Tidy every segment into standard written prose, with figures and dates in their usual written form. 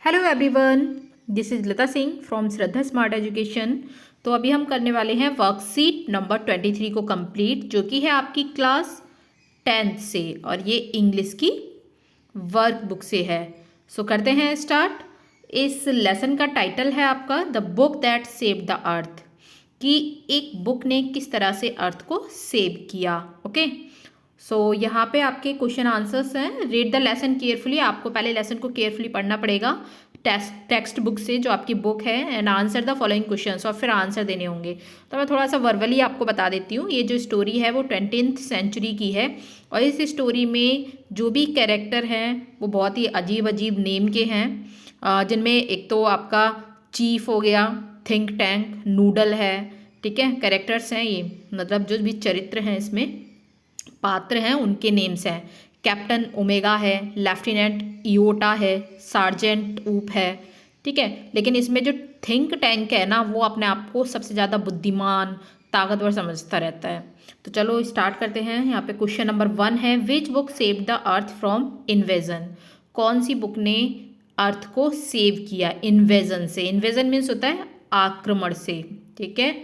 Hello everyone, this is Lata Singh from Shraddha smart education. तो अभी हम करने वाले हैं वर्कशीट नंबर 23 को कंप्लीट, जो कि है आपकी क्लास 10th से, और ये इंग्लिश की वर्कबुक से है। सो करते हैं स्टार्ट। इस लेसन का टाइटल है आपका the book that saved the earth, कि एक बुक ने किस तरह से अर्थ को सेव किया। ओके, सो यहाँ पे आपके क्वेश्चन आंसर्स हैं। रीड द लेसन केयरफुली, आपको पहले लेसन को केयरफुली पढ़ना पड़ेगा टेक्स्ट बुक से, जो आपकी बुक है, and answer the following questions, और फिर आंसर देने होंगे। तो मैं थोड़ा सा वर्बली आपको बता देती हूँ। ये जो स्टोरी है वो 20th सेंचुरी की है, और इस स्टोरी में जो भी कैरेक्टर हैं वो बहुत ही अजीब अजीब नेम के हैं, जिनमें एक तो आपका चीफ हो गया, थिंक टैंक, नूडल है, ठीक है, कैरेक्टर्स हैं ये, मतलब जो भी चरित्र हैं इसमें, पात्र हैं, उनके नेम्स हैं। कैप्टन ओमेगा है, लेफ्टिनेंट इयोटा है, सार्जेंट ऊप है, ठीक है। लेकिन इसमें जो थिंक टैंक है ना, वो अपने आप को सबसे ज़्यादा बुद्धिमान, ताकतवर समझता रहता है। तो चलो स्टार्ट करते हैं। यहाँ पे क्वेश्चन नंबर 1 है, which book saved the earth from invasion. कौन सी बुक ने अर्थ को सेव किया इन्वेजन से। इन्वेजन मीन्स होता है आक्रमण से, ठीक है,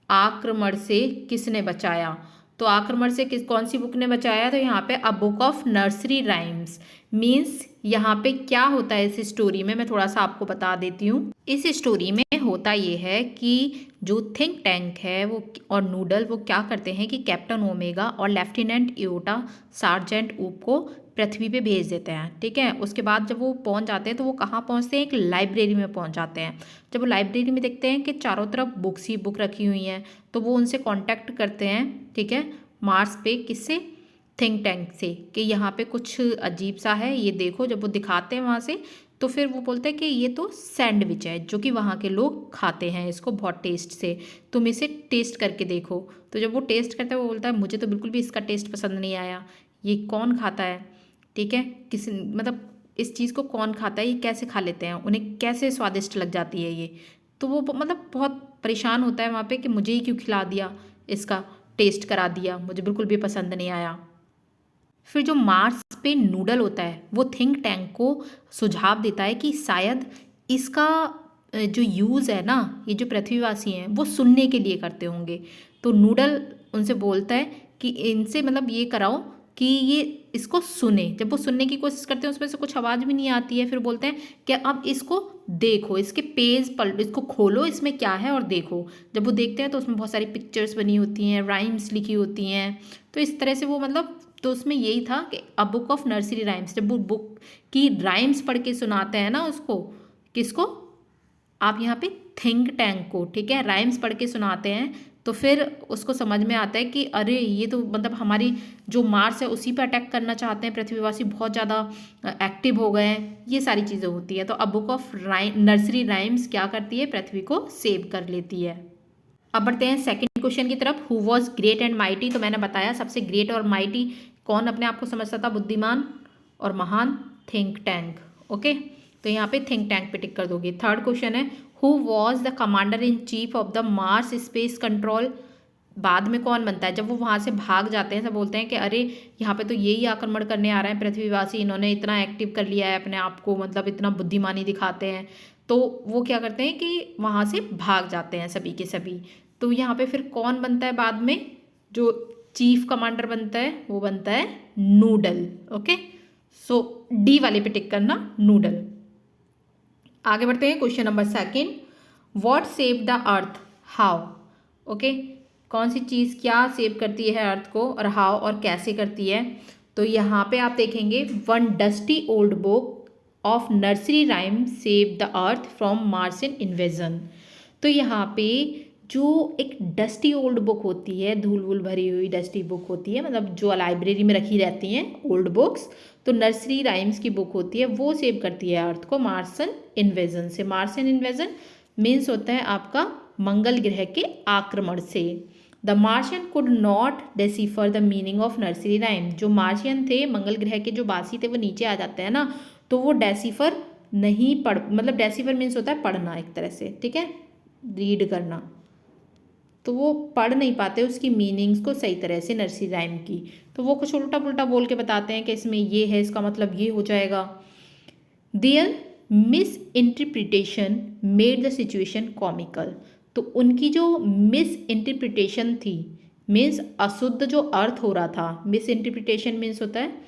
आक्रमण से किसने बचाया। तो आक्रमण से कौन सी बुक ने बचाया, तो यहाँ पे a book of nursery rhymes means यहाँ पे क्या होता है इस स्टोरी में, मैं थोड़ा सा आपको बता देती हूँ। इस स्टोरी में होता ये है कि जो थिंक टैंक है वो और नूडल वो क्या करते हैं कि कैप्टन ओमेगा और लेफ्टिनेंट इयोटा सार्जेंट ऊप को पृथ्वी पे भेज देते हैं, ठीक है। उसके बाद जब वो पहुंच जाते हैं तो वो कहाँ पहुंचते हैं, एक लाइब्रेरी में पहुंच जाते हैं। जब वो लाइब्रेरी में देखते हैं कि चारों तरफ बुक्स ही बुक रखी हुई हैं, तो वो उनसे कांटेक्ट करते हैं, ठीक है, मार्स पे, किससे, थिंक टैंक से, कि यहाँ पे कुछ अजीब सा है, ये देखो। जब वो दिखाते हैं वहाँ से, तो फिर वो बोलते हैं कि ये तो सैंडविच है, जो कि वहाँ के लोग खाते हैं इसको बहुत टेस्ट से, तुम इसे टेस्ट करके देखो। तो जब वो टेस्ट करता है वो बोलता है मुझे तो बिल्कुल भी इसका टेस्ट पसंद नहीं आया, ये कौन खाता है, ठीक है, किस मतलब इस चीज़ को कौन खाता है, ये कैसे खा लेते हैं, उन्हें कैसे स्वादिष्ट लग जाती है ये। तो वो मतलब बहुत परेशान होता है वहाँ पे कि मुझे ही क्यों खिला दिया, इसका टेस्ट करा दिया, मुझे बिल्कुल भी पसंद नहीं आया। फिर जो मार्स पे नूडल होता है वो थिंक टैंक को सुझाव देता है कि शायद इसका जो यूज़ है ना, ये जो पृथ्वीवासी हैं वो सुनने के लिए करते होंगे। तो नूडल उनसे बोलता है कि इनसे मतलब ये कराओ कि ये इसको सुने। जब वो सुनने की कोशिश करते हैं उसमें से कुछ आवाज़ भी नहीं आती है, फिर बोलते हैं कि अब इसको देखो, इसके पेज पलट, इसको खोलो, इसमें क्या है और देखो। जब वो देखते हैं तो उसमें बहुत सारी पिक्चर्स बनी होती हैं, राइम्स लिखी होती हैं। तो इस तरह से वो मतलब, तो उसमें यही था कि a book of nursery rhymes, जब वो बुक की राइम्स पढ़ के सुनाते हैं ना उसको, किसको, आप यहाँ पे थिंक टैंक को, ठीक है, राइम्स पढ़ के सुनाते हैं, तो फिर उसको समझ में आता है कि अरे ये तो मतलब हमारी जो मार्स है उसी पर अटैक करना चाहते हैं पृथ्वीवासी, बहुत ज़्यादा एक्टिव हो गए हैं, ये सारी चीज़ें होती है। तो a book of nursery rhymes क्या करती है, पृथ्वी को सेव कर लेती है। अब बढ़ते हैं सेकंड क्वेश्चन की तरफ। Who was great and mighty. तो मैंने बताया सबसे ग्रेट और माइटी कौन अपने आप को समझता था, बुद्धिमान और महान, थिंक टैंक। ओके, तो यहाँ पे थिंक टैंक पे टिक कर दोगे। थर्ड क्वेश्चन है, who was the commander in chief of the Mars space control. बाद में कौन बनता है, जब वो वहाँ से भाग जाते हैं सब बोलते हैं कि अरे यहाँ पे तो यही आक्रमण करने आ रहे हैं पृथ्वीवासी, इन्होंने इतना एक्टिव कर लिया है अपने आप को, मतलब इतना बुद्धिमानी दिखाते हैं। तो वो क्या करते हैं कि वहाँ से भाग जाते हैं सभी के सभी। तो यहाँ पे फिर कौन बनता है बाद में, जो चीफ कमांडर बनता है वो बनता है नूडल। ओके, सो डी वाले पे टिक करना, नूडल। आगे बढ़ते हैं question number second, what save the earth, how. Okay, कौन सी चीज़ क्या सेव करती है अर्थ को, और हाउ और कैसे करती है। तो यहाँ पे आप देखेंगे, one dusty old book of nursery rhyme save the earth from मार्सियन invasion. तो यहाँ पे जो एक डस्टी ओल्ड बुक होती है, धूल वूल भरी हुई डस्टी बुक होती है, मतलब जो लाइब्रेरी में रखी रहती हैं ओल्ड बुक्स, तो नर्सरी राइम्स की बुक होती है, वो सेव करती है अर्थ को मार्सन इन्वेजन से। मार्सन इन्वेजन मीन्स होता है आपका मंगल ग्रह के आक्रमण से। The Martian could not decipher the meaning of nursery rhyme. जो मार्शियन थे, मंगल ग्रह के जो वासी थे, वो नीचे आ जाते हैं ना, तो वो डेसिफर नहीं पढ़, मतलब डेसिफर मीन्स होता है पढ़ना एक तरह से, ठीक है, रीड करना। तो वो पढ़ नहीं पाते उसकी मीनिंग्स को सही तरह से नर्सरी राइम की, तो वो कुछ उल्टा पुल्टा बोल के बताते हैं कि इसमें ये है, इसका मतलब ये हो जाएगा। Their misinterpretation made the situation comical. तो उनकी जो मिस इंटरप्रिटेशन थी, मीन्स अशुद्ध जो अर्थ हो रहा था, मिस इंटरप्रिटेशन मीन्स होता है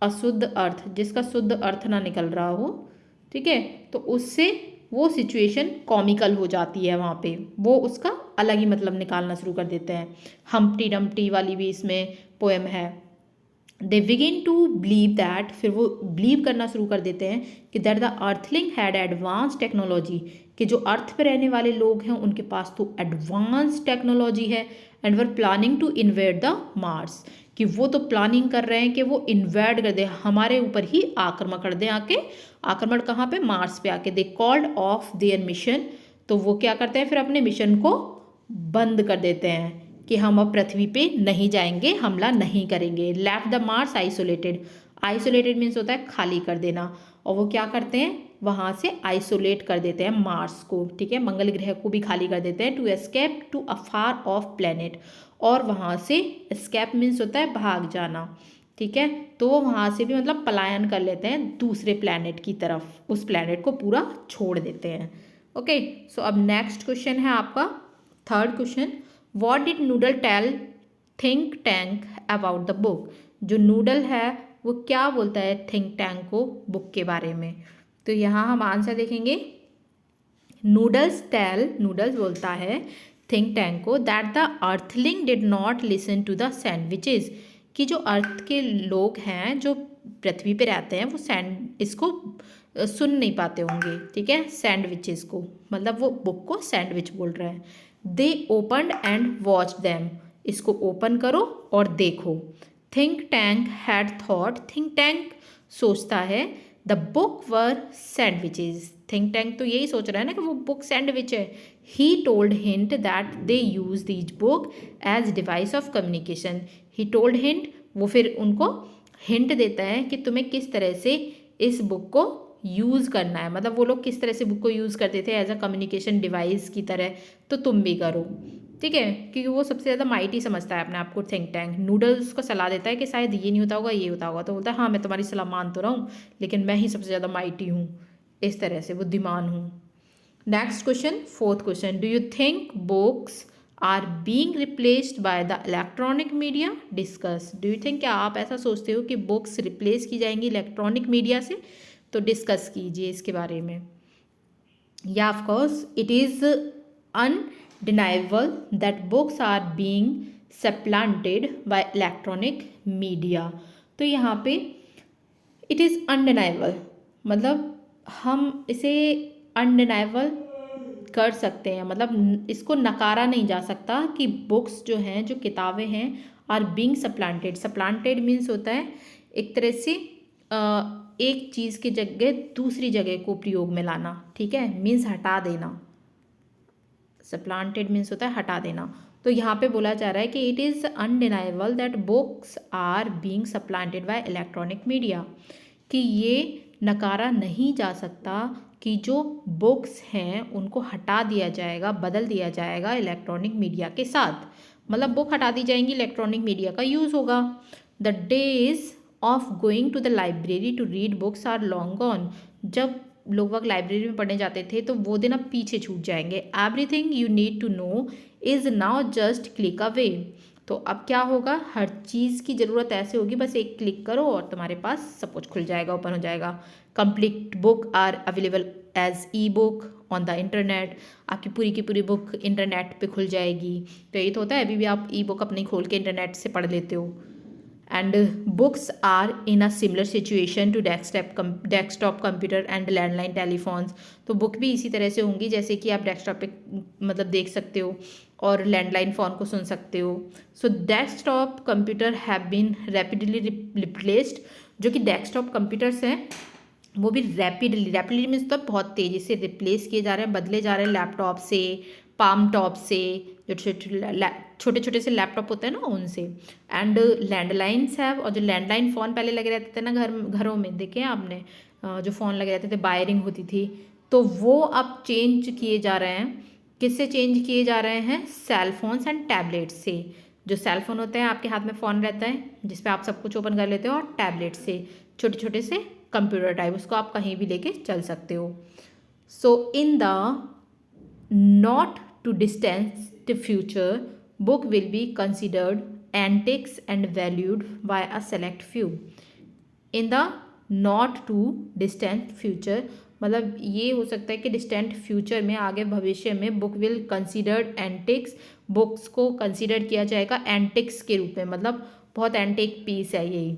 अशुद्ध अर्थ, जिसका शुद्ध अर्थ ना निकल रहा हो, ठीक है, तो उससे वो सिचुएशन कॉमिकल हो जाती है, वहाँ पे वो उसका अलग ही मतलब निकालना शुरू कर देते हैं। हम्प्टी डम्प्टी वाली भी इसमें पोएम है। They begin to believe that, फिर वो बिलीव करना शुरू कर देते हैं कि that the earthling had advance technology, कि जो अर्थ पे रहने वाले लोग हैं उनके पास तो एडवांस टेक्नोलॉजी है, and were planning to invade the Mars, कि वो तो प्लानिंग कर रहे हैं कि वो इन्वेड कर दे, हमारे ऊपर ही आक्रमण कर दें आके। आक्रमण कहाँ पे? मार्स पे आके। They called of their mission, तो वो क्या करते हैं फिर अपने मिशन को बंद कर देते हैं कि हम अब पृथ्वी पे नहीं जाएंगे, हमला नहीं करेंगे। Left the Mars isolated, isolated means होता है खाली कर देना, और वो क्या करते हैं वहाँ से आइसोलेट कर देते हैं मार्स को, ठीक है, मंगल ग्रह को भी खाली कर देते हैं। To escape to a far off planet, और वहाँ से एस्केप मीन्स होता है भाग जाना, ठीक है, तो वो वहाँ से भी मतलब पलायन कर लेते हैं दूसरे प्लेनेट की तरफ, उस प्लेनेट को पूरा छोड़ देते हैं। ओके, सो अब नेक्स्ट क्वेश्चन है आपका third question, what did Noodle tell think tank about the book. जो नूडल है वो क्या बोलता है थिंक टैंक को बुक के बारे में। तो यहाँ हम आंसर देखेंगे, नूडल्स बोलता है थिंक टैंक को that the earthling did not listen to the sandwiches, कि जो अर्थ के लोग हैं जो पृथ्वी पे रहते हैं वो इसको सुन नहीं पाते होंगे, ठीक है, सैंडविचेस को, मतलब वो बुक को सैंडविच बोल रहे हैं। दे ओपनड एंड वॉच दैम, इसको ओपन करो और देखो। Think tank had thought, think tank सोचता है, the book were sandwiches, think tank तो यही सोच रहा है ना कि वो बुक सैंडविच है। He told hint that they use these book edge device of communication, he told hint, वो फिर उनको हिंट देता है कि तुम्हें किस तरह से इस बुक को यूज़ करना है, मतलब वो लोग किस तरह से बुक को यूज़ करते थे एज अ कम्युनिकेशन डिवाइस की तरह, तो तुम भी करो, ठीक है, क्योंकि वो सबसे ज़्यादा माइटी समझता है अपने आप को थिंक टैंक। नूडल्स को सलाह देता है कि शायद ये नहीं होता होगा, ये होता होगा, तो बोलता है हाँ मैं तुम्हारी सलाह मान तो रहा हूँ, लेकिन मैं ही सबसे ज़्यादा माइटी हूँ, इस तरह से बुद्धिमान हूँ। Next question, fourth question, do you think books are being replaced by the electronic media, discuss. Do you think, क्या आप ऐसा सोचते हो कि बुक्स रिप्लेस की जाएंगी इलेक्ट्रॉनिक मीडिया से, तो डिस्कस कीजिए इसके बारे में। या of course it is undeniable that books are being supplanted by electronic media. तो यहाँ पे इट इज़ अनडिनाइबल, मतलब हम इसे अनडिनाइबल कर सकते हैं, मतलब इसको नकारा नहीं जा सकता कि बुक्स जो हैं, जो किताबें हैं, आर बीइंग सप्लांटेड। सप्लांटेड मीन्स होता है एक तरह से एक चीज़ की जगह दूसरी जगह को प्रयोग में लाना, ठीक है, मीन्स हटा देना। सप्लांटेड मीन्स होता है हटा देना। तो यहाँ पे बोला जा रहा है कि it is undeniable that books are being supplanted by electronic media, कि ये नकारा नहीं जा सकता कि जो बुक्स हैं उनको हटा दिया जाएगा, बदल दिया जाएगा इलेक्ट्रॉनिक मीडिया के साथ, मतलब बुक हटा दी जाएंगी, इलेक्ट्रॉनिक मीडिया का यूज़ होगा। The days of going to the library to read books are long gone, जब लोग वक्त लाइब्रेरी में पढ़ने जाते थे तो वो दिन अब पीछे छूट जाएंगे। Everything you need to know is now just click away, तो अब क्या होगा, हर चीज़ की ज़रूरत ऐसे होगी, बस एक क्लिक करो और तुम्हारे पास सब कुछ खुल जाएगा, ओपन हो जाएगा। Complete book are available as e book on the internet, आपकी पूरी की पूरी बुक इंटरनेट पे खुल जाएगी। तो ये तो होता है, अभी भी आप ई बुक अपनी खोल के इंटरनेट से पढ़ लेते हो। And books are in a similar situation to desktop computer and landline telephones, तो बुक भी इसी तरह से होंगी जैसे कि आप डेस्कटॉप पे मतलब देख सकते हो और लैंडलाइन फ़ोन को सुन सकते हो। So desktop computer have been rapidly replaced, जो कि डेस्कटॉप कंप्यूटर्स हैं वो भी रैपिडली मीन्स तो बहुत तेज़ी से रिप्लेस किए जा रहे हैं, बदले जा रहे हैं लैपटॉप से, पाम टॉप से, जो छोटे छोटे से लैपटॉप होते हैं ना उनसे। एंड लैंडलाइंस हैव, और जो लैंडलाइन फ़ोन पहले लगे रहते थे ना घरों में, देखे आपने जो फ़ोन लगे रहते थे, वायरिंग होती थी, तो वो अब चेंज किए जा रहे हैं। किससे चेंज किए जा रहे हैं? सेल फोन्स एंड टैबलेट्स से। जो सेल फोन होते हैं, आपके हाथ में फ़ोन रहता है जिस पे आप सब कुछ ओपन कर लेते हो, और टैबलेट से, छोटे छोटे से कंप्यूटर टाइप, उसको आप कहीं भी लेके चल सकते हो। So in the not too distant future book will be considered antiques and valued by a select few. In the not too distant future, मतलब ये हो सकता है कि डिस्टेंट फ्यूचर में, आगे भविष्य में, book will considered antics, books को कंसिडर किया जाएगा एंटिक्स के रूप में, मतलब बहुत एंटिक पीस है ये,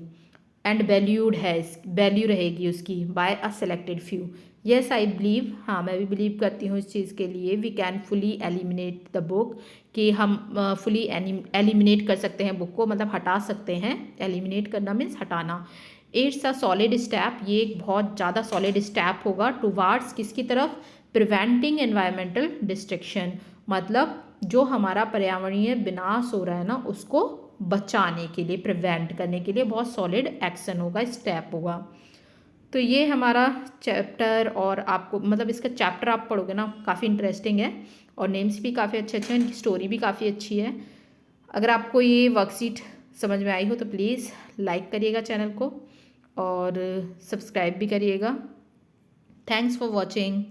एंड वैल्यूड है, वैल्यू रहेगी उसकी by a selected few. Yes I believe, हाँ मैं भी बिलीव करती हूँ इस चीज़ के लिए। We can fully eliminate the book, कि हम फुली एलिमिनेट कर सकते हैं बुक को, मतलब हटा सकते हैं। एलिमिनेट करना मीन्स हटाना। इट्स अ सॉलिड स्टेप, ये एक बहुत ज़्यादा सॉलिड स्टेप होगा टुवार्ड्स किसकी तरफ, प्रिवेंटिंग एनवायरमेंटल डिस्ट्रक्शन, मतलब जो हमारा पर्यावरणीय विनाश हो रहा है ना उसको बचाने के लिए, प्रिवेंट करने के लिए बहुत सॉलिड एक्शन होगा, स्टेप होगा। तो ये हमारा चैप्टर, और आपको मतलब इसका चैप्टर आप पढ़ोगे ना काफ़ी इंटरेस्टिंग है, और नेम्स भी काफ़ी अच्छे अच्छे हैं, इनकी स्टोरी भी काफ़ी अच्छी है। अगर आपको ये वर्कशीट समझ में आई हो तो प्लीज़ लाइक करिएगा चैनल को, और सब्सक्राइब भी करिएगा। Thanks for watching.